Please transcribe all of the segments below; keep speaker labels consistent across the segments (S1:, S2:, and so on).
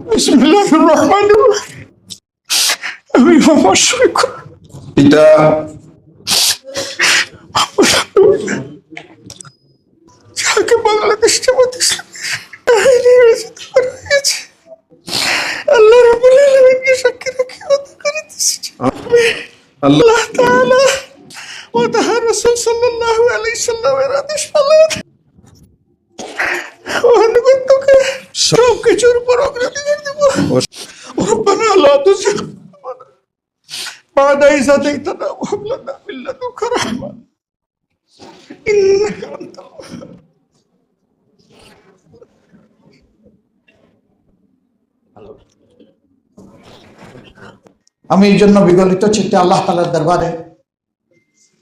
S1: বিসমিল্লাহির রহমানির রহিম। আমি আমার পিতা যাকে বাংলাদেশ জামাত ইসলামী নির্বাচিত করা হয়েছে, আল্লাহ রাব্বুল আলামিনকে সাক্ষী রেখে কথা করিতেছি। আল্লাহ তাআলা ও তাহার রাসূল সাল্লাল্লাহু আলাইহি সাল্লামের আদেশ পালন ও আনুগত্যকে সবকিছুর উপর অগ্রাধিকার দেব। রব্বানা লা তুযিগ বা'দা ইয হাদাইতানা ওয়া হাব লানা মিন লাদুনকা রাহমা ইন্নাকা আনতাল ওয়াহ্হাব। আমি এই জন্য বিগলিত চিত্তে আল্লাহ তাআলার দরবারে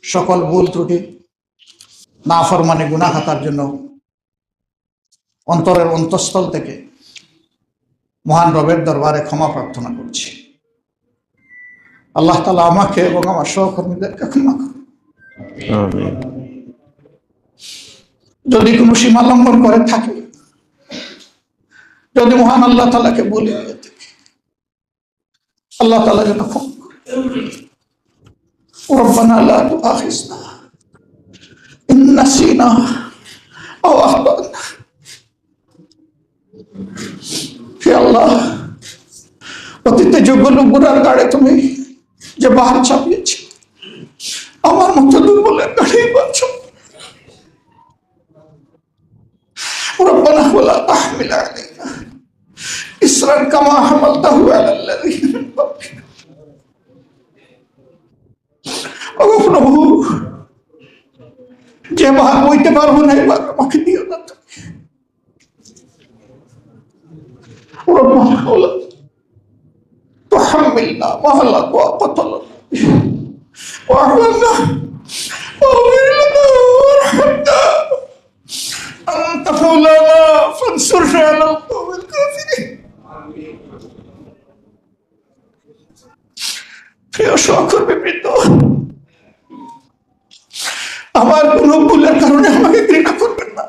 S1: সকল ভুল ত্রুটি নাফরমানি গুনাহ খাতার জন্য অন্তরের অন্তঃস্থল থেকে মহান রবের দরবারে ক্ষমা প্রার্থনা করছি। আল্লাহ তাআলা আমাকে এবং আমার সহকর্মীদেরকে ক্ষমা করুন।
S2: আমিন।
S1: যদি কোনো সীমা লঙ্ঘন করে থাকি, যদি মহান আল্লাহ তাআলাকে ভুলে গিয়ে থাকি, আল্লাহ তাআলা যেন ক্ষমা করেন। রব্বানা লা তুআখিযনা ইন নাসিনা আও আখতানা। হে আল্লাহ, অতীতে যোগ্য লোকগুলার গাড়ে তুমি যে বাহার ছাপিয়েছি, আমার মতো দুর্বলের গাড়ি বাঁচো। ربنا ولا تحمل علينا إصرا كما حملته على الذين من قبلنا. ওগো প্রভু, যে ভার বইতে পারবো না এবার আমাকে দিও না তুমি। ربنا ولا تحملنا ما لا طاقة لنا به واعف عنا واغفر لنا وارحمنا أنت مولانا فانصرنا على القوم الكافرين. প্রিয় সহকর্মীবৃন্দ, আমার কোন ভুলের কারণে আমাকে ঘৃণা করবেন না।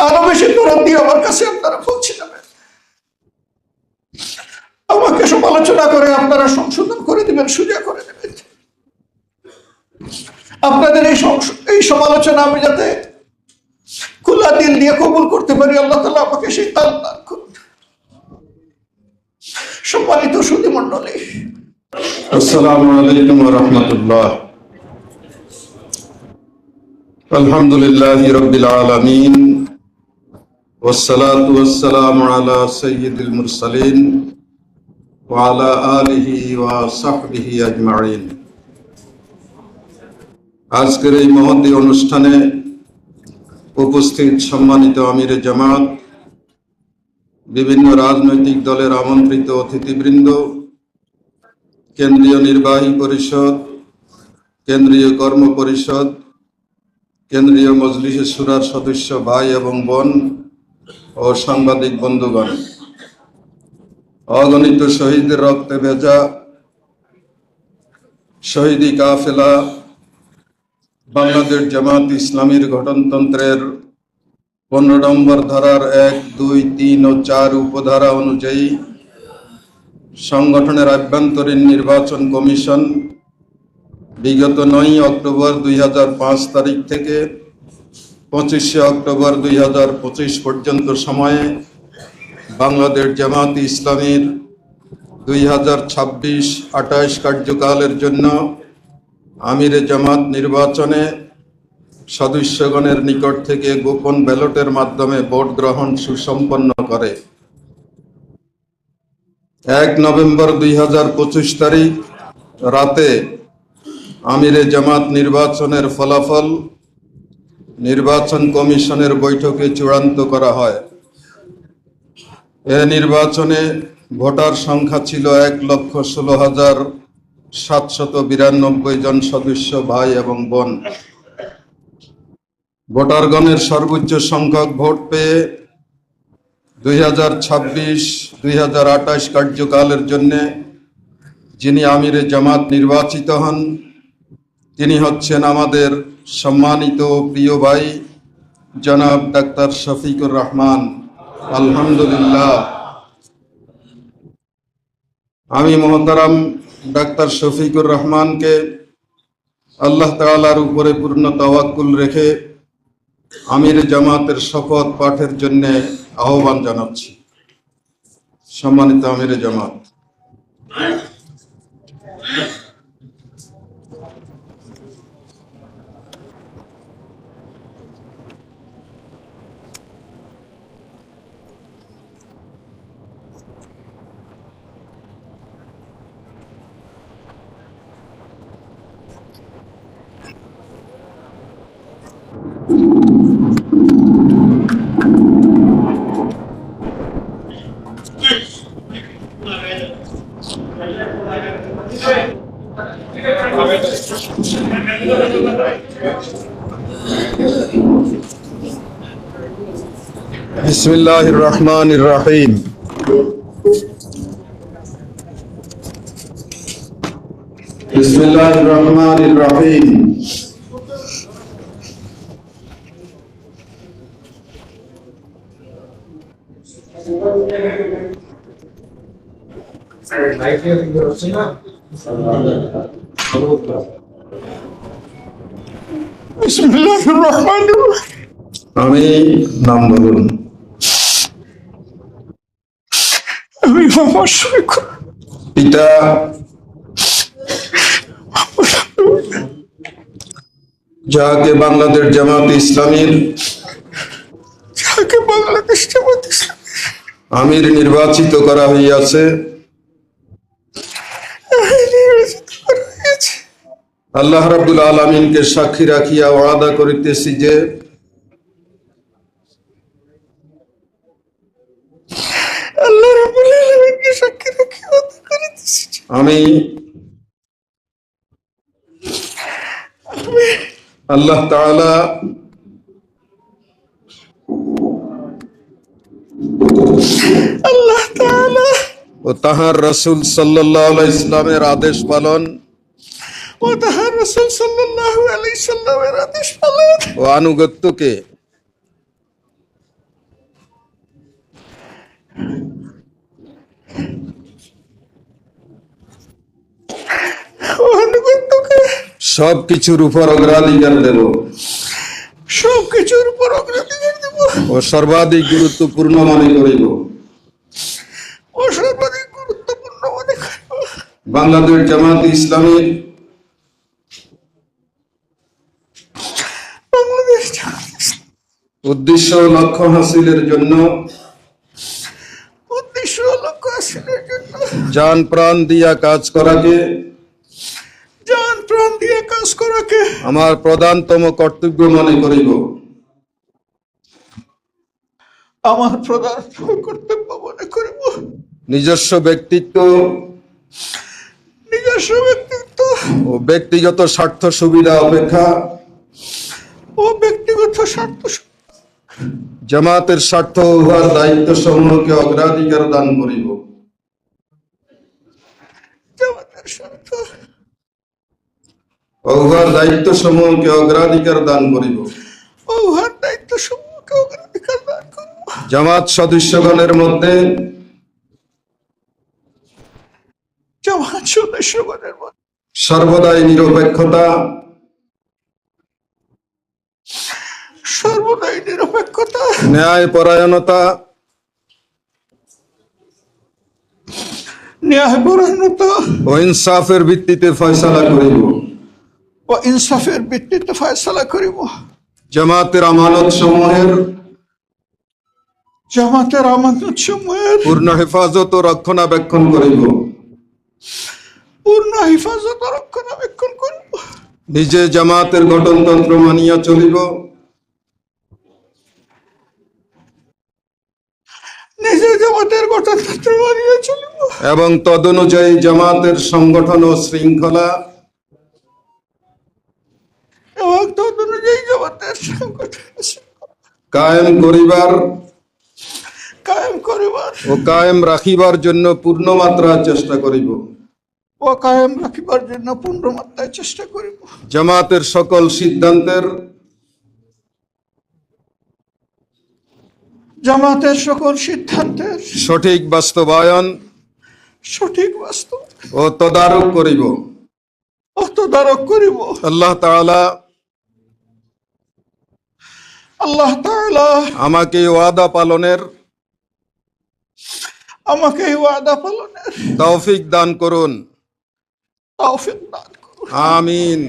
S1: আরো বেশি দরদ দিয়ে আমার কাছে আপনারা পৌঁছে যাবেন। আমাকে সমালোচনা করে আপনারা সংশোধন করে দিবেন, সোজা করে দেবেন। আপনাদের এই সমালোচনা আমি যাতে খোলা দিল দিয়ে কবুল করতে পারি, আল্লাহ তাআলা আমাকে সেই তাওফিক দান করুন। সম্মানিত সুধী মণ্ডলী,
S2: আসসালামু আলাইকুম ওয়া রাহমাতুল্লাহ। আলহামদুলিল্লাহি রাব্বিল আলামিন ওয়াসসালাতু ওয়াসসালামু আলা সাইয়্যিদিল মুরসালিন ওয়া আলা আলিহি ওয়া সাহবিহি আজমাইন। আজকের এই মহতী অনুষ্ঠানে উপস্থিত সম্মানিত আমিরে জামাত, বিভিন্ন রাজনৈতিক দলের আমন্ত্রিত অতিথিবৃন্দ, কেন্দ্রীয় নির্বাহী পরিষদ, কেন্দ্রীয় কর্ম পরিষদ, কেন্দ্রীয় মজলিসে শুরার সদস্য ভাই এবং বোন ও সাংবাদিক বন্ধুগণ, অগণিত শহীদের রক্তে ভেজা শহীদি কাফেলা বাংলাদেশ জামাত ইসলামীর গঠনতন্ত্রের 15 নম্বর ধারার 1, 2, 3 ও 4 উপধারা অনুযায়ী সংগঠনের আভ্যন্তরীণ নির্বাচন কমিশন বিগত 9 অক্টোবর 2005 তারিখ থেকে 25 অক্টোবর 2025 পর্যন্ত সময়ে বাংলাদেশ জামাত ইসলামীর 2026-28 কার্যকালের জন্য আমিরে জামাত নির্বাচনে সদস্যগণের নিকট থেকে গোপন ব্যালটের মাধ্যমে ভোট গ্রহণ সুসম্পন্ন করে। 1 নভেম্বর 2025 তারিখ রাতে আমিরে জামাত নির্বাচনের ফলাফল নির্বাচন কমিশনের বৈঠকে চূড়ান্ত করা হয়। এ নির্বাচনে ভোটার সংখ্যা ছিল 1,16,792 জন সদস্য ভাই এবং বোন। ভোটারগণের সর্বোচ্চ সংখ্যক ভোট পেয়ে 2026-2028 কার্যকালের জন্য যিনি আমিরে জামাত নির্বাচিত হন, তিনি হচ্ছেন আমাদের সম্মানিত প্রিয় ভাই জনাব ডাক্তার শফিকুর রহমান। আলহামদুলিল্লাহ। আমি মোহতারাম ডাক্তার শফিকুর রহমানকে আল্লাহ তাআলার উপরে পূর্ণ তাওয়াক্কুল রেখে আমির জামাতের শপথ পাঠের জন্য আহ্বান জানাচ্ছি। সম্মানিত আমির জামাত, বিসমিল্লাহির রহমানির রহিম। বিসমিল্লাহির রহমানির রহিম।
S1: বিসমিল্লাহির রহমানির রহিম।
S2: আমি নাম বলুন।
S1: আমি মোহাম্মদ শফিকুর।
S2: পিতা যাকে বাংলাদেশ জামাত ইসলামীর
S1: যাকে বাংলাদেশ জামাত ইসলামী
S2: আমির নির্বাচিত করা হইয়াছে,
S1: নির্বাচিত করা হয়েছে,
S2: আল্লাহ রাব্বুল আলামিনকে সাক্ষী রাখিয়া ওয়াদা করিতেছি যে
S1: আল্লাহ রাব্বুল আলামিনকে সাক্ষী রেখে ওয়াদা করিতেছি যে
S2: আমি আল্লাহ তাআলা
S1: আল্লাহ তাআলা
S2: ও তাহার রাসূল সাল্লাল্লাহু আলাইহি ইসলামের আদেশ পালন
S1: ও তাহার রাসূল সাল্লাল্লাহু আলাইহি সাল্লামের আদেশ পালন
S2: ও আনুগত্যকে
S1: ও আনুগত্যকে
S2: সবকিছুর উপর অগ্রাধিকার দেব
S1: সবকিছুর উপর অগ্রাধিকার দেব
S2: ও সর্বাধিক গুরুত্বপূর্ণ মনে করিব।
S1: ও সর্বাধিক গুরুত্বপূর্ণ মনে করব
S2: বাংলাদেশ জামাত ইসলামীর
S1: বাংলাদেশ জামাত ইসলামী
S2: উদ্দেশ্য ও লক্ষ্য হাসিলের জন্য
S1: উদ্দেশ্য ও লক্ষ্য হাসিলের জন্য
S2: জান প্রাণ দিয়া কাজ করাকে
S1: জান প্রাণ দিয়ে কাজ করাকে
S2: আমার প্রধানতম কর্তব্য মনে করিব।
S1: আমার প্রধান কর্তব্য মনে করিব।
S2: নিজস্ব ব্যক্তিত্ব
S1: নিজস্ব ব্যক্তিত্ব
S2: ও ব্যক্তিগত স্বার্থ সুবিধা অপেক্ষা
S1: ও ব্যক্তিগত স্বার্থ
S2: জামাতের স্বার্থ উহার দায়িত্ব সমূহকে অগ্রাধিকার দান করিব।
S1: জামাতের স্বার্থ
S2: ও উহার দায়িত্ব সমূহকে অগ্রাধিকার দান করিব।
S1: ও উহার দায়িত্ব সমূহকে অগ্রাধিকার দান করিব।
S2: জামাত সদস্যগণের মধ্যে
S1: জামাত সদস্যগণের মধ্যে
S2: সর্বদাই নিরপেক্ষতা
S1: সর্বদাই নিরপেক্ষতা
S2: ন্যায় পরায়ণতা
S1: ন্যায়পরায়ণতা
S2: ও ইনসাফের ভিত্তিতে ফয়সালা করিব।
S1: ও ইনসাফের ভিত্তিতে ফয়সালা করিব।
S2: জামাতের আমানত সমূহের
S1: জামাতের আমানত সমূহের
S2: পূর্ণ হেফাজত ও রক্ষণাবেক্ষণ করিব।
S1: পূর্ণ হেফাজত ও রক্ষণাবেক্ষণ করিব।
S2: নিজে জামাতের গঠনতন্ত্র মানিয়া চলিব।
S1: নিজে জামাতের গঠনতন্ত্র মানিয়া চলিব
S2: এবং তদনুযায়ী জামাতের সংগঠন ও শৃঙ্খলা
S1: এবং তদনুযায়ী জামাতের সংগঠন
S2: কায়েম করিবার
S1: কায়েম করিবার
S2: ও কায়েম রাখিবার জন্য পূর্ণ মাত্রায় চেষ্টা করিব।
S1: ও কায়েম রাখিবার জন্য পূর্ণ মাত্রায় চেষ্টা করিব।
S2: জামাতের সকল সিদ্ধান্তের
S1: জামাতের সকল সিদ্ধান্তের
S2: সঠিক বাস্তবায়ন
S1: সঠিক বাস্তব
S2: ও তদারক করিব।
S1: ও তদারক করিব।
S2: আল্লাহ তাআলা
S1: আল্লাহ তাআলা
S2: আমাকে ওয়াদা পালনের
S1: আমাকে এই ওয়াদা পালনের
S2: তৌফিক দান করুন।
S1: তৌফিক দান করুন।
S2: আমিন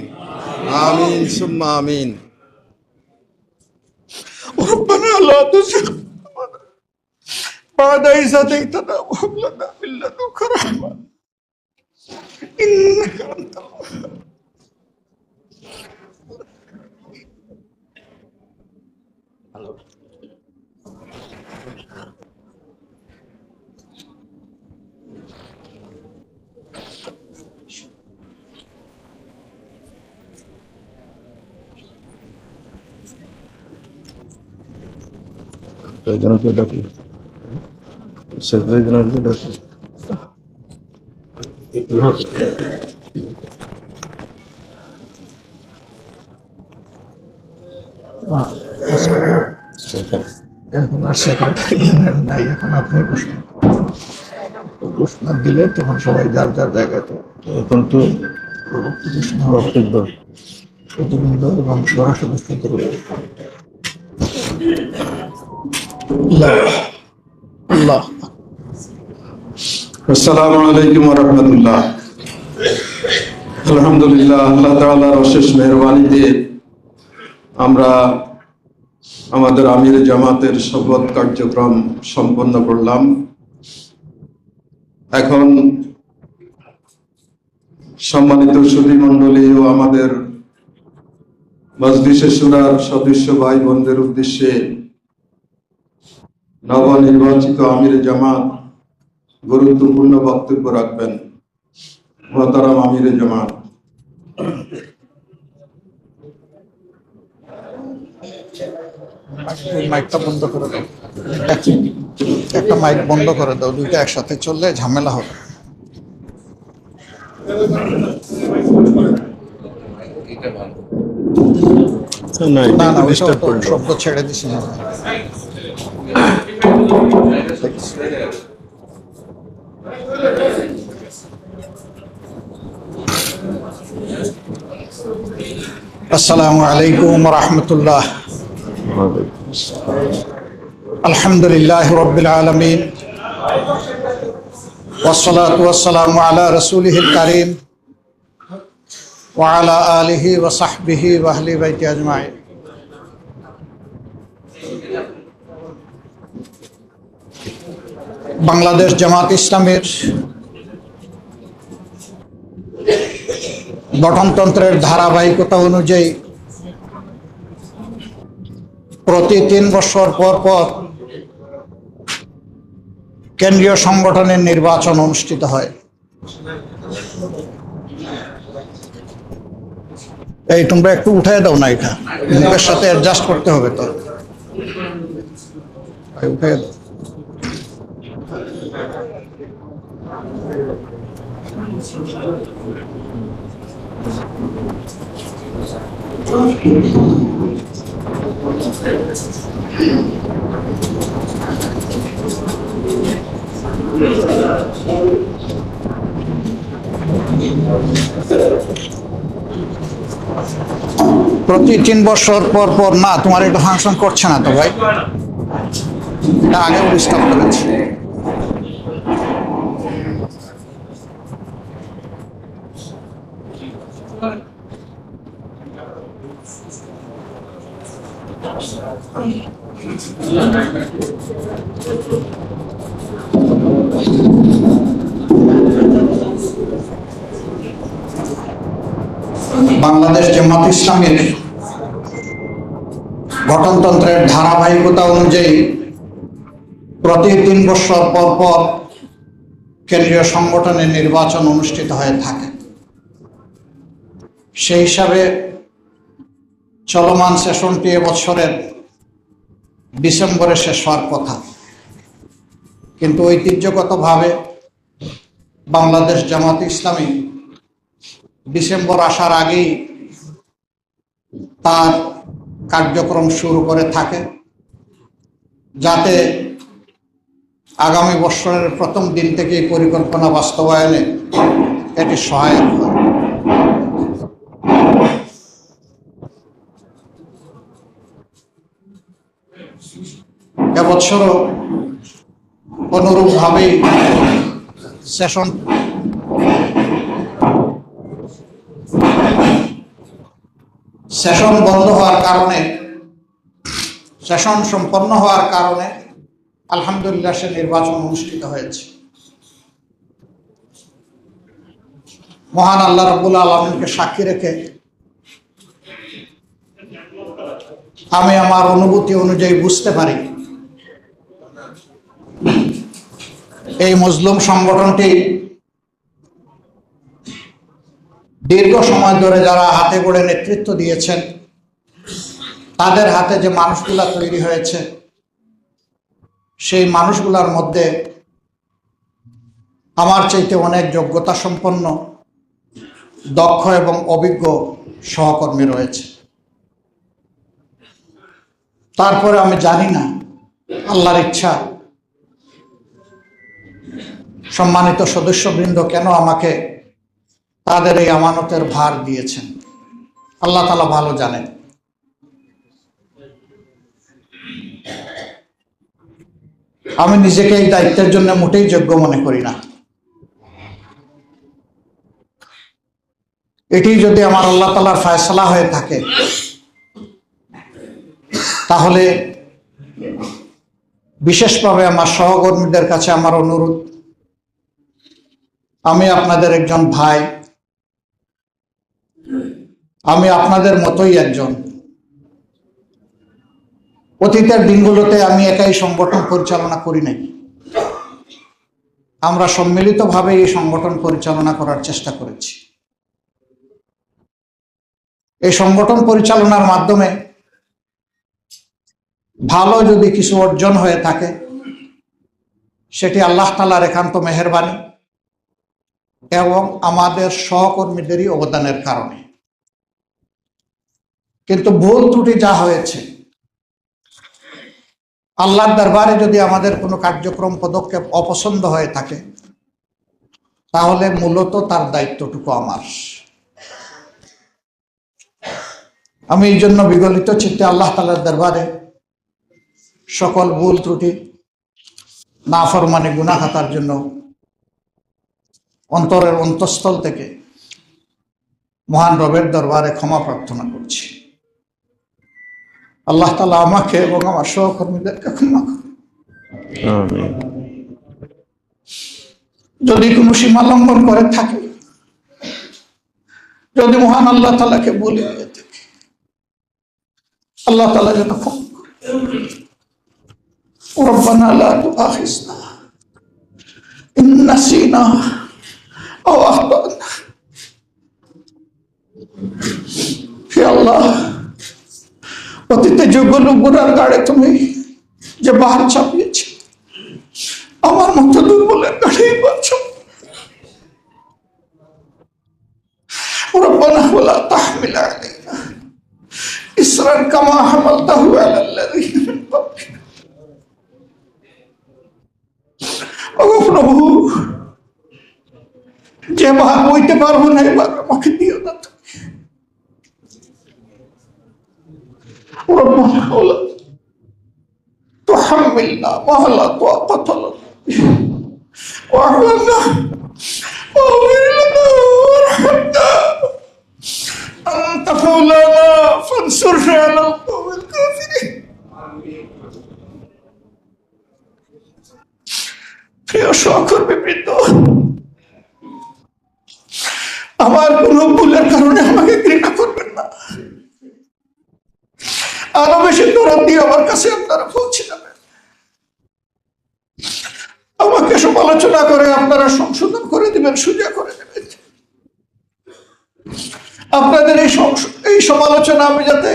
S2: আমিন সুম্মা আমিন।
S1: ربنا لا تزغ بعد إذ هديتنا وهب لنا من لدنك رحمة إنك أنت الوهاب.
S3: এখন আর সেক্রেটারি জেনারেল নাই, এখন আপনি ঘোষণা দিলে তখন সবাই যার যার জায়গাতে এখন তো বক্তব্য প্রতিবন্ধ এবং সভা সদস্যদের আল্লাহ।
S2: আসসালামু আলাইকুম ওয়া রাহমাতুল্লাহ। আলহামদুলিল্লাহ, আল্লাহ তাআলার অশেষ মেহেরবানিতে আমরা আমাদের আমির জামাতের শপথ কার্যক্রম সম্পন্ন করলাম। এখন সম্মানিত সুধী মণ্ডলী ও আমাদের মজলিসে শুরার সদস্য ভাই বোনদের উদ্দেশ্যে নবনির্বাচিত আমির জামাত গুরুত্বপূর্ণ বক্তব্য রাখবেন। মোহতারাম আমির জামাত।
S3: মাইকটা বন্ধ করে দাও, একটা মাইক বন্ধ করে দাও, দুইটা একসাথে চললে ঝামেলা হবে। না না, ওইটা তো শব্দ ছেড়ে দিছি না। আসসালামু আলাইকুম ওয়া রাহমাতুল্লাহ। আলহামদুলিল্লাহ রাব্বিল আলামিন ওয়াসসালাতু ওয়াসসালামু আলা রাসূলিহিল কারীম ওয়া আলা আলিহি ওয়া সাহবিহি ওয়া আহলি বাইতি আজমাইন। বাংলাদেশ জামাত ইসলামের গঠনতন্ত্রের ধারাবাহিকতা অনুযায়ী প্রতি 3 বছর পর পর কেন্দ্রীয় সংগঠনের নির্বাচন অনুষ্ঠিত হয়। এই তোমরা একটু উঠায় দাও না, এটা মুখের সাথে অ্যাডজাস্ট করতে হবে তো, উঠায় দাও। প্রতি 3 বছর পর পর না, তোমার এটা ফাংশন করছে না তো ভাই, এটা আগে ডিস্টার্ব করেছে। বাংলাদেশ জামাত ইসলামের গঠনতন্ত্রের ধারাবাহিকতা অনুযায়ী প্রতি 3 বছর পর পর কেন্দ্রীয় সংগঠনের নির্বাচন অনুষ্ঠিত হয়ে থাকে। সেই হিসাবে চলমান সেশনটি এবছরের ডিসেম্বরে শেষ হওয়ার কথা, কিন্তু ঐতিহ্যগতভাবে বাংলাদেশ জামাত ইসলামী ডিসেম্বর আসার আগেই তার কার্যক্রম শুরু করে থাকে। যাতে আগামী বছরের প্রথম দিন থেকে এই পরিকল্পনা বাস্তবায়নে এটি সহায়ক হয়। এবছরও অনুরূপভাবেই সেশন বন্ধ হওয়ার কারণে, সেশন সম্পন্ন হওয়ার কারণে আলহামদুলিল্লাহ সে নির্বাচন অনুষ্ঠিত হয়েছে। মহান আল্লাহ রাব্বুল আলামিনকে সাক্ষী রেখে আমি আমার অনুভূতি অনুযায়ী বুঝতে পারি এই মজলুম সংগঠনটি দীর্ঘ সময় ধরে যারা হাতে গড়ে নেতৃত্ব দিয়েছেন, তাদের হাতে যে মানুষগুলা তৈরি হয়েছে, সেই মানুষগুলার মধ্যে আমার চাইতে অনেক যোগ্যতা সম্পন্ন, দক্ষ এবং অভিজ্ঞ সহকর্মী রয়েছে। তারপরে আমি জানি না আল্লাহর ইচ্ছা সম্মানিত সদস্যবৃন্দ কেন আমাকে তাদের এই আমানতের ভার দিয়েছেন। আল্লাহ তাআলা ভালো জানেন। আমি নিজেকে এই দায়িত্বের জন্য মোটেই যোগ্য মনে করি না। এটি যদি আমার আল্লাহ তাআলার ফয়সালা হয়ে থাকে, তাহলে বিশেষভাবে আমার সহকর্মীদের কাছে আমার অনুরোধ, আমি আপনাদের একজন ভাই, আমি আপনাদের মতোই একজন। অতীতের দিনগুলোতে আমি একাই সংগঠন পরিচালনা করি নাই, আমরা সম্মিলিতভাবে এই সংগঠন পরিচালনা করার চেষ্টা করেছি। এই সংগঠন পরিচালনার মাধ্যমে ভালো যদি কিছু অর্জন হয়ে থাকে, সেটি আল্লাহ তাআলার একান্ত মেহেরবানি এবং আমাদের সহকর্মীদেরই অবদানের কারণে। কিন্তু ভুল ত্রুটি যা হয়েছে, আল্লাহর দরবারে যদি আমাদের কোনো কার্যক্রম পদক্ষেপ অপছন্দ হয়ে থাকে, তাহলে মূলত তার দায়িত্বটুকু আমার। আমি এই জন্য বিগলিত চিত্তে আল্লাহ তাআলার দরবারে সকল ভুল ত্রুটি, নাফরমানি, গুনাহ খাতার জন্য অন্তরের অন্তঃস্থল থেকে মহান রবের দরবারে ক্ষমা প্রার্থনা করছি। আল্লাহ তাআলা আমাকে এবং আমার সহকর্মীদেরকে ক্ষমা করুন।
S1: আমিন।
S3: যদি কোনো সীমা লঙ্ঘন করে থাকে, যদি মহান আল্লাহ তাআলাকে ভুলে গিয়ে থাকে, আল্লাহ তাআলা যেন ক্ষমা করেন। রব্বানা লা তুআখিযনা ইন নাসিনা আও আখতানা। হে আল্লাহ, অতীতে যোগ্য লোকগুলোর গাড়ে তুমি যে বাহার চাপিয়েছ, আমার মতো দুর্বলের গাড়ি পাচ্ছ। রব্বানা ওয়ালা তাহমিল আলাইনা ইসরান কামা হামালতাহু আলাল্লাযীনা মিন ক্বাবলিনা। ওগো প্রভু, যে ভার বইতে পারবো না, এবার আমাকে দিও না। ربنا ولا تحملنا ما لا طاقة لنا واعف عنا واغفر لنا وارحمنا أنت مولانا فانصرنا على القوم الكافرين. প্রিয় সহকর্মীবৃন্দ, আমার কোনো ভুলের কারণে আমাকে ঘৃণা করবেন না। আরো বেশি দরদ দিয়ে আমার কাছে আপনারা পৌঁছে যাবেন। আমাকে সমালোচনা করে আপনারা সংশোধন করে দিবেন, সোজা করে দেবেন। আপনাদের এই সমালোচনা আমি যাতে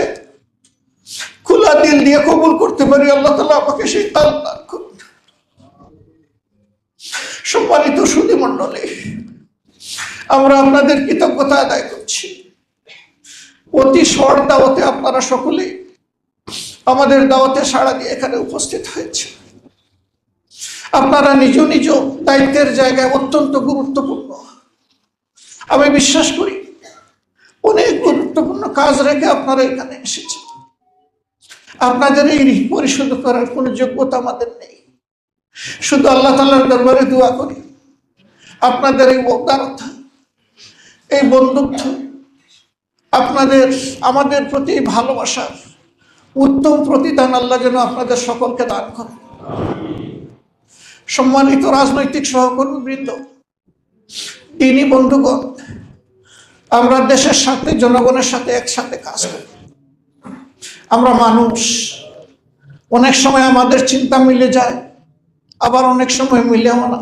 S3: খোলা দিল দিয়ে কবুল করতে পারি, আল্লাহ তাআলা আমাকে সেই দান করুন। সম্মানিত সুধী মণ্ডলী, আমরা আপনাদের কৃতজ্ঞতা আদায় করছি। অতি শর্ট দাওয়াতে আপনারা সকলেই আমাদের দাওয়াতে সাড়া দিয়ে এখানে উপস্থিত হয়েছে। আপনারা নিজ নিজ দায়িত্বের জায়গায় অত্যন্ত গুরুত্বপূর্ণ, আমি বিশ্বাস করি অনেক গুরুত্বপূর্ণ কাজ রেখে আপনারা এখানে এসেছেন। আপনাদের এই ঋণ পরিশোধ করার কোনো যোগ্যতা আমাদের নেই, শুধু আল্লাহ তাআলার দরবারে দোয়া করি আপনাদের এই উদারতা, এই বন্ধুত্ব, আপনাদের আমাদের প্রতি ভালোবাসার উত্তম প্রতিদান আল্লাহ যেন আপনাদের সকলকে দান করেন। সম্মানিত রাজনৈতিক সহকর্মীবৃন্দ, দিনী বন্ধুগণ, আমরা দেশের সাথে জনগণের সাথে একসাথে কাজ করি। আমরা মানুষ, অনেক সময় আমাদের চিন্তা মিলে যায়, আবার অনেক সময় মিলেও না।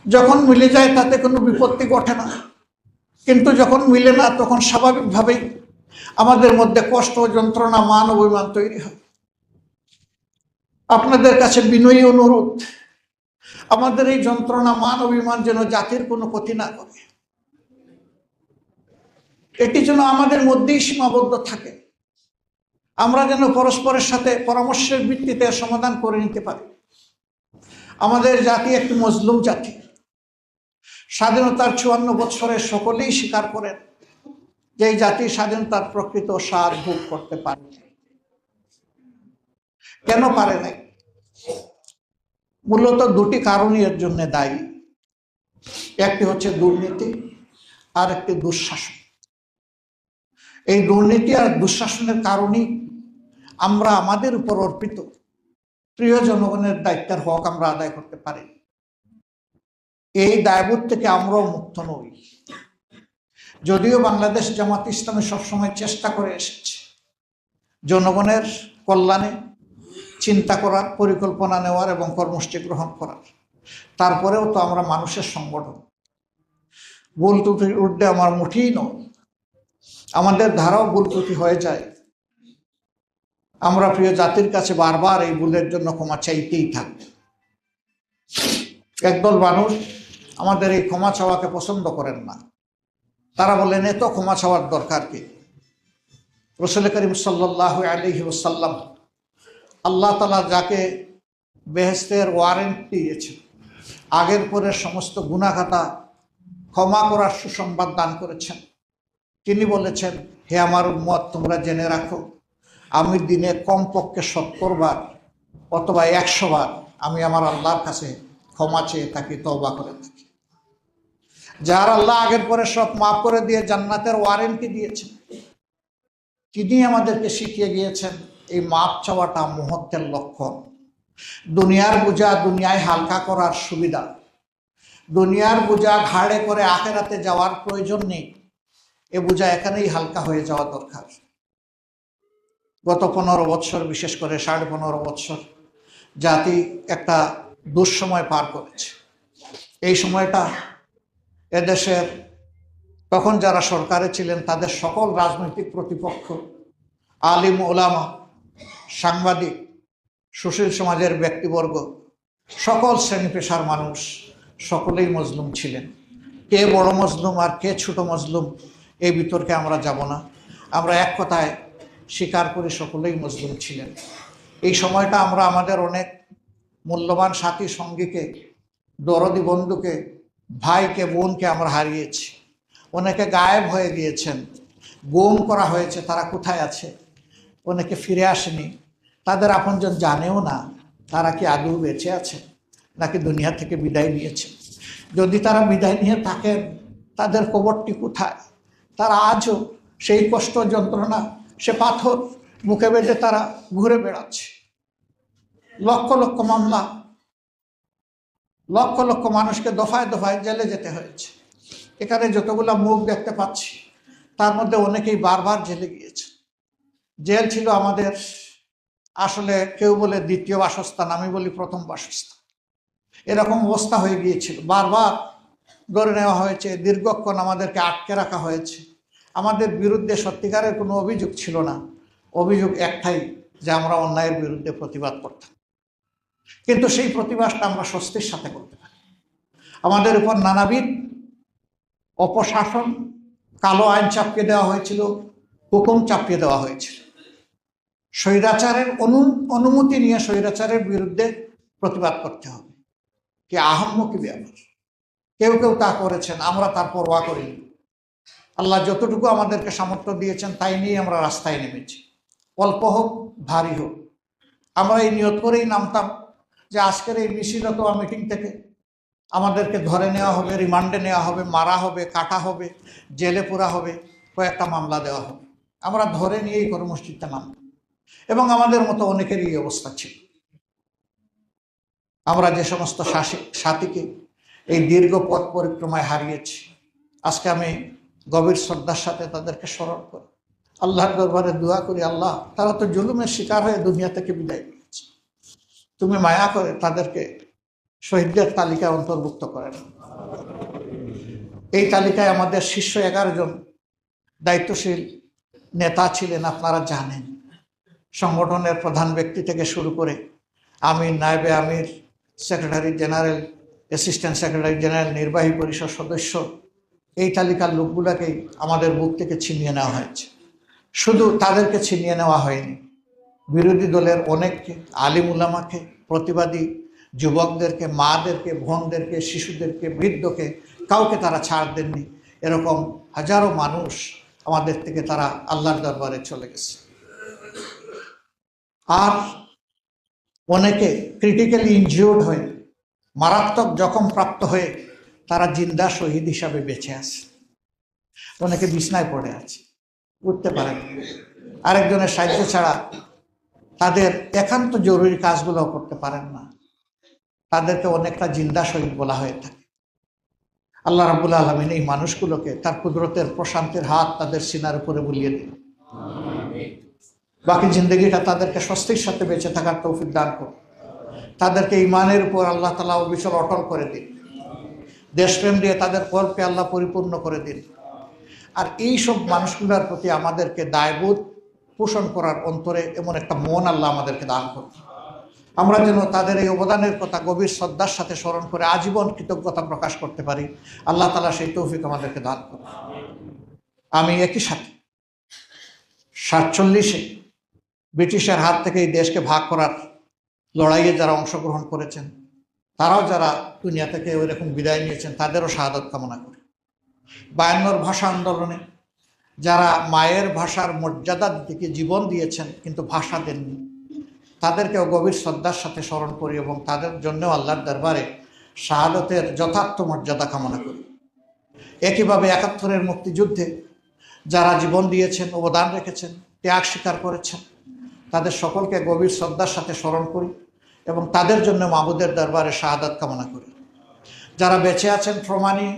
S3: যখন মিলে যায় তাতে কোনো বিপত্তি ঘটে না, কিন্তু যখন মিলে না তখন স্বাভাবিকভাবেই আমাদের মধ্যে কষ্ট, যন্ত্রণা, মান অভিমান তৈরি হয়। আপনাদের কাছে বিনয়ী অনুরোধ, আমাদের এই যন্ত্রণা, মান অভিমান যেন জাতির কোনো ক্ষতি না করে, এটি যেন আমাদের মধ্যেই সীমাবদ্ধ থাকে। আমরা যেন পরস্পরের সাথে পরামর্শের ভিত্তিতে সমাধান করে নিতে পারি। আমাদের জাতি একটি মজলুম জাতি। স্বাধীনতার 54 বছরে সকলেই স্বীকার করেন যে এই জাতি স্বাধীনতার প্রকৃত স্বাদ ভোগ করতে পারে। কেন পারে নাই? মূলত দুটি কারণই এর জন্য দায়ী। একটি হচ্ছে দুর্নীতি, আর একটি দুঃশাসন। এই দুর্নীতি আর দুঃশাসনের কারণেই আমরা আমাদের উপর অর্পিত প্রিয় জনগণের দায়িত্বের হক আমরা আদায় করতে পারি। এই দায়বোধ থেকে আমরাও মুক্ত নই। যদিও বাংলাদেশ জামাত ইসলামী সবসময় চেষ্টা করে এসেছে জনগণের কল্যাণে চিন্তা করার, পরিকল্পনা নেওয়ার এবং কর্মসূচি গ্রহণ করার, তারপরেও তো আমরা মানুষের সংগঠন। ভুল ত্রুটির ঊর্ধ্বে আমার মুঠেই নয়, আমাদের ধারাও ভুল ত্রুটি হয়ে যায়। আমরা প্রিয় জাতির কাছে বারবার এই ভুলের জন্য ক্ষমা চাইতেই থাকব। একদল মানুষ আমাদের এই ক্ষমা চাওয়াকে পছন্দ করেন না। তারা বলেন এত ক্ষমা চাওয়ার দরকার কি? রাসূল করিম সাল্লাল্লাহু আলাইহি ওয়াসাল্লাম আল্লাহ তাআলা যাকে বেহেশতের ওয়ারেন্ট দিয়েছেন, আগের পরের সমস্ত গুনাহগাতা ক্ষমা করার সুসংবাদ দান করেছেন, তিনি বলেছেন, হে আমার উম্মত, তোমরা জেনে রাখো আমি দিনে কমপক্ষে 70 বার অথবা 100 বার আমি আমার আল্লাহর কাছে ক্ষমা চেয়ে থাকি, তওবা করে থাকি। যার আল্লাহ আগের পরে সব মাফ করে দিয়ে জান্নাতের ওয়ারেন্টি দিয়েছেন, তিনি আমাদেরকে শিখিয়ে গিয়েছেন এই মাপ চাওয়াটা মুহূর্তের লক্ষণ। দুনিয়ার বোঝা দুনিয়ায় হালকা করার সুবিধা, দুনিয়ার বোঝা ঘাড়ে করে আখিরাতে যাওয়ার প্রয়োজন নেই। এ বোঝা এখানেই হালকা হয়ে যাওয়া দরকার। গত 15 বছর, বিশেষ করে 15.5 বছর জাতি একটা দুঃসময় পার করেছে। এই সময়টা এদেশের তখন যারা সরকারে ছিলেন তাদের সকল রাজনৈতিক প্রতিপক্ষ, আলিম ওলামা, সাংবাদিক, সুশীল সমাজের ব্যক্তিবর্গ, সকল শ্রেণী পেশার মানুষ সকলেই মজলুম ছিলেন। কে বড় মজলুম আর কে ছোট মজলুম এই বিতর্কে আমরা যাব না। আমরা এক কথায় স্বীকার করি সকলেই মজলুম ছিলেন। এই সময়টা আমরা আমাদের অনেক মূল্যবান সাথী সঙ্গীকে, দরদি বন্ধুকে, ভাইকে, বোনকে আমরা হারিয়েছি। অনেকে গায়েব হয়ে গিয়েছেন, গুম করা হয়েছে, তারা কোথায় আছে? অনেকে ফিরে আসেনি, তাদের আপনজন জানেও না তারা কি আদৌ বেঁচে আছে নাকি দুনিয়া থেকে বিদায় নিয়েছে। যদি তারা বিদায় নিয়ে থাকেন, তাদের কবরটি কোথায়? তারা আজও সেই কষ্ট, যন্ত্রণা, সে পাথর মুখে বেঁধে তারা ঘুরে বেড়াচ্ছে। লক্ষ লক্ষ মামলা, লক্ষ লক্ষ মানুষকে দফায় দফায় জেলে যেতে হয়েছে। এখানে যতগুলো মুখ দেখতে পাচ্ছি তার মধ্যে অনেকেই বারবার জেলে গিয়েছে। জেল ছিল আমাদের আসলে কেউ বলে দ্বিতীয় বাসস্থান, আমি বলি প্রথম বাসস্থান। এরকম অবস্থা হয়ে গিয়েছিল। বারবার ধরে নেওয়া হয়েছে, দীর্ঘক্ষণ আমাদেরকে আটকে রাখা হয়েছে। আমাদের বিরুদ্ধে সত্যিকারের কোনো অভিযোগ ছিল না, অভিযোগ একটাই যে আমরা অন্যায়ের বিরুদ্ধে প্রতিবাদ করতাম। কিন্তু সেই প্রতিবাদটা আমরা স্বস্তির সাথে করতে পারি। আমাদের উপর নানাবিধ অপশাসন, কালো আইন চাপিয়ে দেওয়া হয়েছিল, হুকুম চাপিয়ে দেওয়া হয়েছিল। স্বৈরাচারের অনুমতি নিয়ে স্বৈরাচারের বিরুদ্ধে প্রতিবাদ করতে হবে। কি আহাম্মকি ব্যাপার, কেউ কেউ তা করেছেন, আমরা তার পরোয়া করিনি। আল্লাহ যতটুকু আমাদেরকে সামর্থ্য দিয়েছেন তাই নিয়ে আমরা রাস্তায় নেমেছি, অল্প হোক ভারী হোক। আমরা এই নিয়ত করেই নামতাম যে আজকের এই মিছিল অথবা মিটিং থেকে আমাদেরকে ধরে নেওয়া হবে, রিমান্ডে নেওয়া হবে, মারা হবে, কাটা হবে, জেলে পোরা হবে, কয়েকটা মামলা দেওয়া হবে। আমরা ধরে নিয়েই কর্মসূচিতে নামতাম এবং আমাদের মতো অনেকেরই এই অবস্থা ছিল। আমরা যে সমস্ত সাথীকে এই দীর্ঘ পথ পরিক্রমায় হারিয়েছি, আজকে আমি গভীর শ্রদ্ধার সাথে তাদেরকে স্মরণ করি, আল্লাহর দরবারে দোয়া করি, আল্লাহ তারা তো জুলুমের শিকার হয়ে দুনিয়া থেকে বিদায় নিয়েছে, তুমি মায়া করে তাদেরকে শহীদদের তালিকায় অন্তর্ভুক্ত করেন। এই তালিকায় আমাদের শীর্ষ 11 জন দায়িত্বশীল নেতা ছিলেন, আপনারা জানেন। সংগঠনের প্রধান ব্যক্তি থেকে শুরু করে আমির, নায়েবে আমির, secretary general, assistant secretary general, নির্বাহী পরিষদ সদস্য, এই তালিকার লোকগুলোকেই আমাদের বুক থেকে ছিনিয়ে নেওয়া হয়েছে। শুধু তাদেরকে ছিনিয়ে নেওয়া হয়নি, বিরোধী দলের অনেককে, আলিম উলামাকে, প্রতিবাদী যুবকদেরকে, মাদেরকে, বোনদেরকে, শিশুদেরকে, বৃদ্ধকে, কাউকে তারা ছাড় দেননি। এরকম হাজারো মানুষ আমাদের থেকে তারা আল্লাহর দরবারে চলে গেছে। আর অনেকে ক্রিটিক্যালি ইনজিওর্ড হয়ে, মারাত্মক জখম প্রাপ্ত হয়ে তারা জিন্দা শহীদ হিসাবে বেঁচে আছে। অনেকে বিছনায় পড়ে আছে, উঠতে পারে না। আরেকজনের সাহায্য ছাড়া তাদের একান্ত জরুরি কাজগুলো করতে পারেন না। তাদেরকে অনেকটা জিন্দা শহীদ বলা হয়ে থাকে। আল্লাহ রাব্বুল আলামিন এই মানুষগুলোকে তার কুদরতের প্রশান্তির হাত তাদের সিনার উপরে বুলিয়ে দিন। বাকি জিন্দগিটা তাদেরকে স্বস্তির সাথে বেঁচে থাকার তৌফিক দান করুন। তাদেরকে ইমানের উপর আল্লাহ তাআলা অবিচল অটল করে দিন। দেশপ্রেম দিয়ে তাদের কল্পকে আল্লাহ পরিপূর্ণ করে দিন। আর এই সব মানুষগুলোর প্রতি আমাদেরকে দায়বোধ পোষণ করার অন্তরে এমন একটা মন আল্লাহ আমাদেরকে দান করুন, আমরা যেন তাদের এই অবদানের কথা গভীর শ্রদ্ধার সাথে স্মরণ করে আজীবন কৃতজ্ঞতা প্রকাশ করতে পারি। আল্লাহ তাআলা সেই তৌফিক আমাদেরকে দান করুন। আমি একই সাথে 47-এ ব্রিটিশের হাত থেকে এই দেশকে ভাগ করার লড়াইয়ে যারা অংশগ্রহণ করেছেন, তারাও যারা দুনিয়া থেকে ওইরকম বিদায় নিয়েছেন, তাদেরও শাহাদাত কামনা করি। 52 ভাষা আন্দোলনে যারা মায়ের ভাষার মর্যাদার দিকে জীবন দিয়েছেন কিন্তু ভাষা দেননি, তাদেরকেও গভীর শ্রদ্ধার সাথে স্মরণ করি এবং তাদের জন্যও আল্লাহর দরবারে শাহাদাতের যথার্থ মর্যাদা কামনা করি। একইভাবে 71-এর মুক্তিযুদ্ধে যারা জীবন দিয়েছেন, অবদান রেখেছেন, ত্যাগ স্বীকার করেছেন, তাদের সকলকে গভীর শ্রদ্ধার সাথে স্মরণ করি এবং তাদের জন্য মাবুদের দরবারে শাহাদাত কামনা করি। যারা বেঁচে আছেন ট্রমা নিয়ে,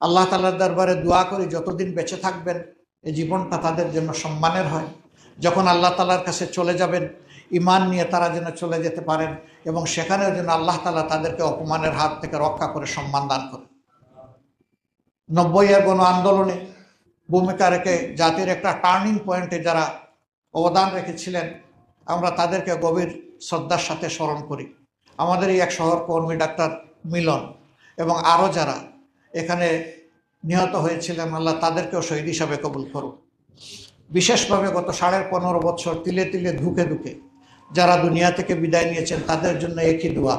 S3: আল্লাহ তাআলার দরবারে দোয়া করি যতদিন বেঁচে থাকবেন এই জীবনটা তাদের জন্য সম্মানের হয়। যখন আল্লাহ তাআলার কাছে চলে যাবেন, ঈমান নিয়ে তারা যেন চলে যেতে পারেন এবং সেখানেও যেন আল্লাহ তাআলা তাদেরকে অপমানের হাত থেকে রক্ষা করে সম্মান দান করেন। 90-এর গণ আন্দোলনে ভূমিকা রেখে জাতির একটা টার্নিং পয়েন্টে যারা অবদান রেখেছিলেন, আমরা তাদেরকে গভীর শ্রদ্ধার সাথে স্মরণ করি। আমাদের এই এক সহকর্মী ডাক্তার মিলন এবং আরও যারা এখানে নিহত হয়েছিলেন, আল্লাহ তাদেরকেও শহীদ হিসাবে কবুল করুন। বিশেষভাবে গত 15.5 বছর তিলে তিলে ধুকে ধুকে যারা দুনিয়া থেকে বিদায় নিয়েছেন, তাদের জন্য একই দোয়া।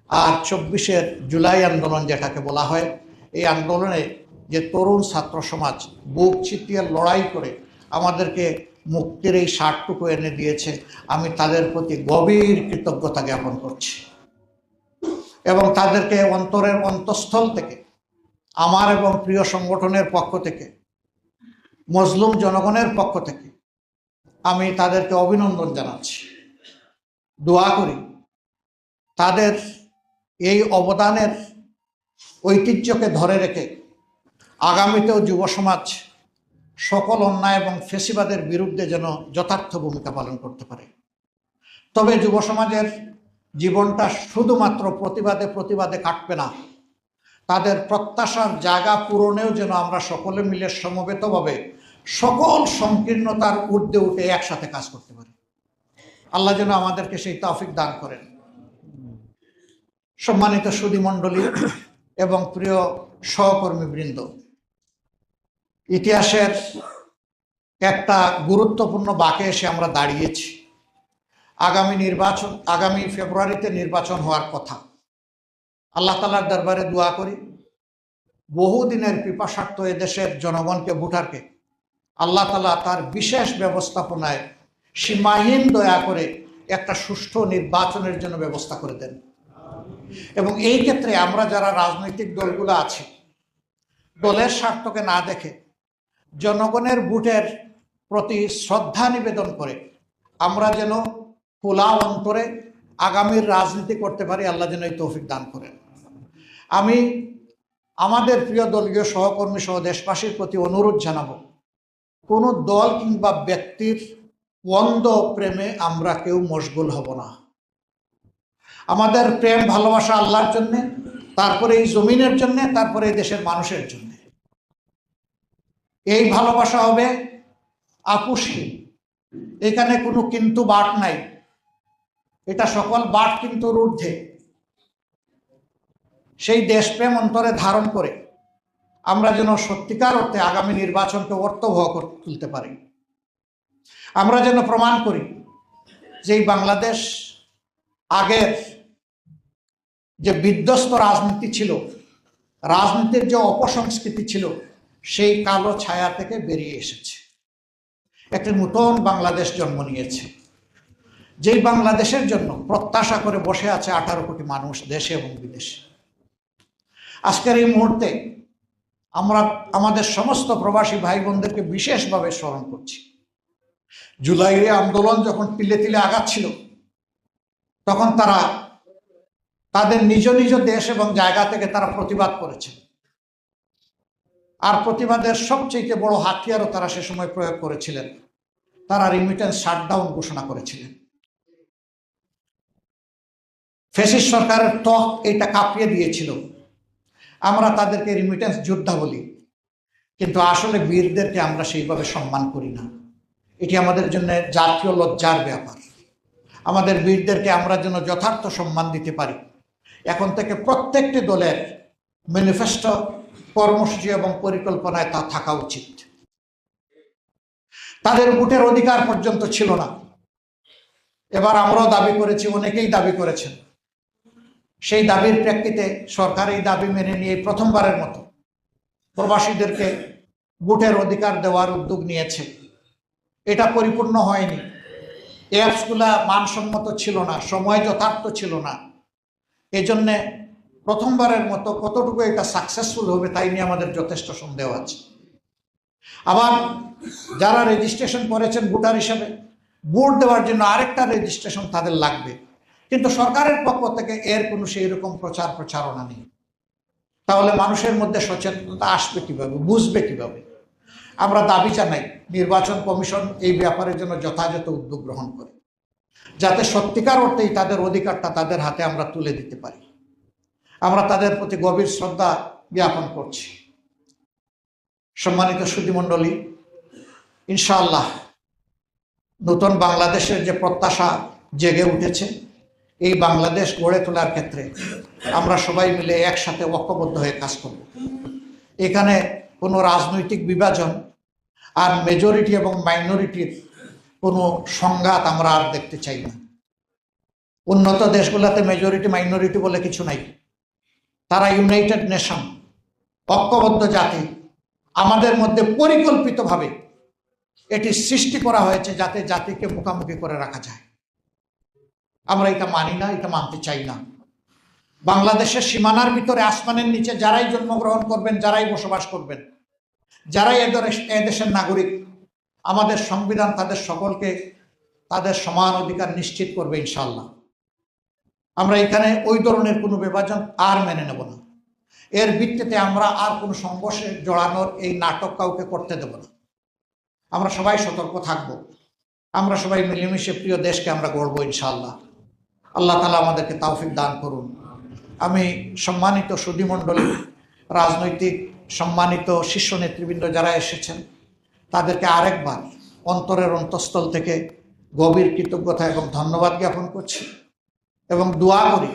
S3: আর 24 জুলাই আন্দোলন যেটাকে বলা হয়, এই আন্দোলনে যে তরুণ ছাত্র সমাজ বুক চিতিয়ে লড়াই করে আমাদেরকে মুক্তির এই স্বাদটুকু এনে দিয়েছে, আমি তাদের প্রতি গভীর কৃতজ্ঞতা জ্ঞাপন করছি এবং তাদেরকে অন্তরের অন্তঃস্থল থেকে আমার এবং প্রিয় সংগঠনের পক্ষ থেকে, মজলুম জনগণের পক্ষ থেকে আমি তাদেরকে অভিনন্দন জানাচ্ছি। দোয়া করি তাদের এই অবদানের ঐতিহ্যকে ধরে রেখে আগামীতেও যুব সমাজ সকল অন্যায় এবং ফেসিবাদের বিরুদ্ধে যেন যথার্থ ভূমিকা পালন করতে পারে। তবে যুব সমাজের জীবনটা শুধুমাত্র প্রতিবাদে প্রতিবাদে কাটবে না, তাদের প্রত্যাশার জায়গা পূরণেও যেন আমরা সকলে মিলে সমবেতভাবে সকল সংকীর্ণতার ঊর্ধ্বে উঠে একসাথে কাজ করতে পারি। আল্লাহ যেন আমাদেরকে সেই তৌফিক দান করেন। সম্মানিত সুধী মণ্ডলী এবং প্রিয় সহকর্মী বৃন্দ, ইতিহাসের একটা গুরুত্বপূর্ণ বাঁকে এসে আমরা দাঁড়িয়েছি। আগামী ফেব্রুয়ারিতে নির্বাচন হওয়ার কথা। আল্লাহ তাআলার দরবারে দোয়া করি, বহুদিনের পিপাসার্থ এদেশের জনগণকে, ভোটারকে আল্লাহ তাআলা তার বিশেষ ব্যবস্থাপনায় সীমাহীন দয়া করে একটা সুষ্ঠু নির্বাচনের জন্য ব্যবস্থা করে দেন। এবং এই ক্ষেত্রে আমরা যারা রাজনৈতিক দলগুলো আছি, দলের স্বার্থকে না দেখে জনগণের ভোটের প্রতি শ্রদ্ধা নিবেদন করে আমরা যেন খোলা অন্তরে আগামীর রাজনীতি করতে পারি। আল্লাহ যেন এই তৌফিক দান করেন। আমি আমাদের প্রিয় দলীয় সহকর্মী সহ দেশবাসীর প্রতি অনুরোধ জানাবো, কোনো দল কিংবা ব্যক্তির অন্ধ প্রেমে আমরা কেউ মশগুল হব না। আমাদের প্রেম ভালোবাসা আল্লাহর জন্যে, তারপরে এই জমিনের জন্যে, তারপরে এই দেশের মানুষের জন্যে। এই ভালোবাসা হবে আপুসহীন, এখানে কোনো কিন্তু বাট নাই, এটা সকল বাট কিন্তু ঊর্ধ্বে। সেই দেশপ্রেম অন্তরে ধারণ করে আমরা যেন সত্যিকার অর্থে আগামী নির্বাচনকে অর্থবহ করে তুলতে পারি। আমরা যেন প্রমাণ করি যে এই বাংলাদেশ আগের যে বিধ্বস্ত রাজনীতি ছিল, রাজনীতির যে অপসংস্কৃতি ছিল, সেই কালো ছায়া থেকে বেরিয়ে এসেছে, একটি নতুন বাংলাদেশ জন্ম নিয়েছে। যেই বাংলাদেশের জন্য প্রত্যাশা করে বসে আছে 18 কোটি মানুষ দেশে এবং বিদেশে। আজকের এই মুহূর্তে আমরা আমাদের সমস্ত প্রবাসী ভাই বোনদেরকে বিশেষভাবে স্মরণ করছি। জুলাইয়ের আন্দোলন যখন তিলে তিলে আগাচ্ছিল, তখন তারা তাদের নিজ নিজ দেশ এবং জায়গা থেকে তারা প্রতিবাদ করেছে। আর প্রতিবাদের সবচেয়ে বড় হাতিয়ারও তারা সে সময় প্রয়োগ করেছিলেন, তারা রিমিটেন্স শাটডাউন ঘোষণা করেছিলেন। ফ্যাসিস্ট সরকারের ত্বক এইটা কাঁপিয়ে দিয়েছিল। আমরা তাদেরকে রিমিটেন্স যোদ্ধা বলি, কিন্তু আসলে বীরদেরকে আমরা সেইভাবে সম্মান করি না। এটি আমাদের জন্য জাতীয় লজ্জার ব্যাপার। আমাদের বীরদেরকে আমরা যেন যথার্থ সম্মান দিতে পারি। এখন থেকে প্রত্যেকটি দলের ম্যানিফেস্টো, কর্মসূচি এবং পরিকল্পনায় তা থাকা উচিত। তাদের ভোটের অধিকার পর্যন্ত ছিল না। এবার আমরাও দাবি করেছি, অনেকেই দাবি করেছেন। সেই দাবির প্রেক্ষিতে সরকার এই দাবি মেনে নিয়ে প্রথমবারের মতো প্রবাসীদেরকে ভোটের অধিকার দেওয়ার উদ্যোগ নিয়েছে। এটা পরিপূর্ণ হয়নি, অ্যাপসগুলা মানসম্মত ছিল না, সময় যথার্থ ছিল না। এজন্যে প্রথমবারের মতো কতটুকু এটা সাকসেসফুল হবে তাই নিয়ে আমাদের যথেষ্ট সন্দেহ আছে। আবার যারা রেজিস্ট্রেশন করেছেন ভোটার হিসেবে, ভোট দেওয়ার জন্য আরেকটা রেজিস্ট্রেশন তাদের লাগবে, কিন্তু সরকারের পক্ষ থেকে এর কোনো সেই রকম প্রচারণা নেই। তাহলে মানুষের মধ্যে সচেতনতা আসবে কিভাবে, বুঝবে কিভাবে? আমরা দাবি জানাই নির্বাচন কমিশন এই ব্যাপারের জন্য যথাযথ উদ্যোগ গ্রহণ করে, যাতে সত্যিকার অর্থেই তাদের অধিকারটা তাদের হাতে আমরা তুলে দিতে পারি। আমরা তাদের প্রতি গভীর শ্রদ্ধা জ্ঞাপন করছি। সম্মানিত সুধীমণ্ডলী, ইনশাআল্লাহ নতুন বাংলাদেশের যে প্রত্যাশা জেগে উঠেছে, এই বাংলাদেশ গড়ে তোলার ক্ষেত্রে আমরা সবাই মিলে একসাথে ঐক্যবদ্ধ হয়ে কাজ করব। এখানে কোনো রাজনৈতিক বিভাজন আর মেজরিটি এবং মাইনরিটির কোনো সংঘাত আমরা আর দেখতে চাই না। উন্নত দেশগুলোতে মেজরিটি মাইনরিটি বলে কিছু নাই। তারা ইউনাইটেড নেশন, ঐক্যবদ্ধ জাতি। আমাদের মধ্যে পরিকল্পিতভাবে এটি সৃষ্টি করা হয়েছে যাতে জাতিকে মুখোমুখি করে রাখা যায়। আমরা এটা মানি না, এটা মানতে চাই না। বাংলাদেশের সীমানার ভিতরে, আসমানের নিচে যারাই জন্মগ্রহণ করবেন, যারাই বসবাস করবেন, যারাই এদেশের নাগরিক, আমাদের সংবিধান তাদের সকলকে তাদের সমান অধিকার নিশ্চিত করবে ইনশাআল্লাহ। আমরা এখানে ওই ধরনের কোনো বিভাজন আর মেনে নেব না। এর ভিত্তিতে আমরা আর কোনো সংঘর্ষে জড়ানোর এই নাটক কাউকে করতে দেব না। আমরা সবাই সতর্ক থাকব। আমরা সবাই মিলেমিশে প্রিয় দেশকে আমরা গড়ব ইনশাআল্লাহ। আল্লাহ তাআলা আমাদেরকে তৌফিক দান করুন। আমি সম্মানিত সুধীমণ্ডলী, রাজনৈতিক সম্মানিত শীর্ষ নেতৃবৃন্দ যারা এসেছেন, তাদেরকে আরেকবার অন্তরের অন্তঃস্থল থেকে গভীর কৃতজ্ঞতা এবং ধন্যবাদ জ্ঞাপন করছি এবং দোয়া করি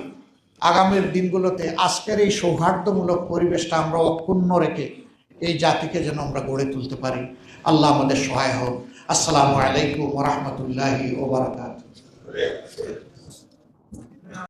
S3: আগামীর দিনগুলোতে আজকের এই সৌহার্দ্যমূলক পরিবেশটা আমরা অক্ষুণ্ণ রেখে এই জাতিকে যেন আমরা গড়ে তুলতে পারি। আল্লাহ আমাদের সহায় হোক। আসসালামু আলাইকুম ওয়া রাহমাতুল্লাহি ওয়া বারাকাতুহু।
S1: করে